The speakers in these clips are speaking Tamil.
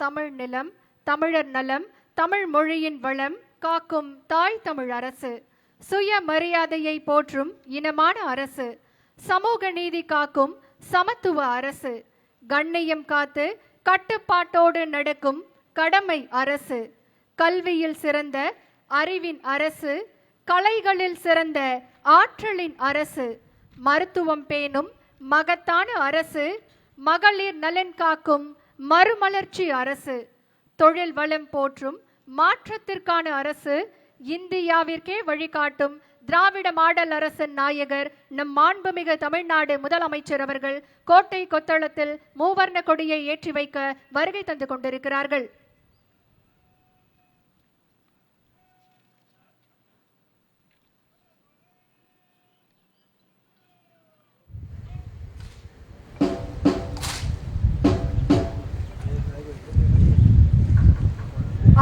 தமிழ் நிலம், தமிழர் நலம், தமிழ் மொழியின் வளம் காக்கும் தாய் தமிழ் அரசு, சுய மரியாதையை போற்றும் இனமான அரசு, சமூக நீதி காக்கும் சமத்துவ அரசு, கண்ணியம் காத்து கட்டுப்பாட்டோடு நடக்கும் கடமை அரசு, கல்வியில் சிறந்த அறிவின் அரசு, கலைகளில் சிறந்த ஆற்றலின் அரசு, மருத்துவம் பேணும் மகத்தான அரசு, மகளிர் நலன் காக்கும் மறுமலர்ச்சி அரசு, தொழில் வளம் போற்றும் மாற்றத்திற்கான அரசு, இந்தியாவிற்கே வழிகாட்டும் திராவிட மாடல் அரசின் நாயகர் நம் மாண்புமிகு தமிழ்நாடு முதலமைச்சர் அவர்கள் கோட்டை கொத்தளத்தில் மூவர்ண கொடியை ஏற்றி வைக்க வருகை தந்து கொண்டிருக்கிறார்கள்.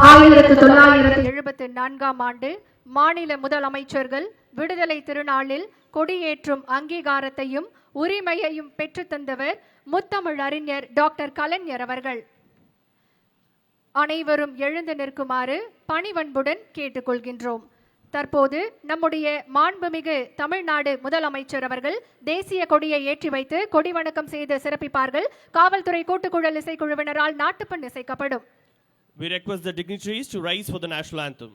ஆயிரத்து 1974 ஆண்டு மாநில முதலமைச்சர்கள் விடுதலை திருநாளில் கொடியேற்றும் அங்கீகாரத்தையும் உரிமையையும் பெற்றுத்தந்தவர் முத்தமிழ் அறிஞர் டாக்டர் கலைஞர் அவர்கள். அனைவரும் எழுந்து நிற்குமாறு பணிவன்புடன் கேட்டுக்கொள்கின்றோம். தற்போது நம்முடைய மாண்புமிகு தமிழ்நாடு முதலமைச்சர் அவர்கள் தேசிய கொடியை ஏற்றி வைத்து கொடி வணக்கம் செய்து சிறப்பிப்பார்கள். காவல்துறை கூட்டுக்குழல் இசைக்குழுவினரால் நாட்டுப்பண் இசைக்கப்படும். We request the dignitaries to rise for the national anthem.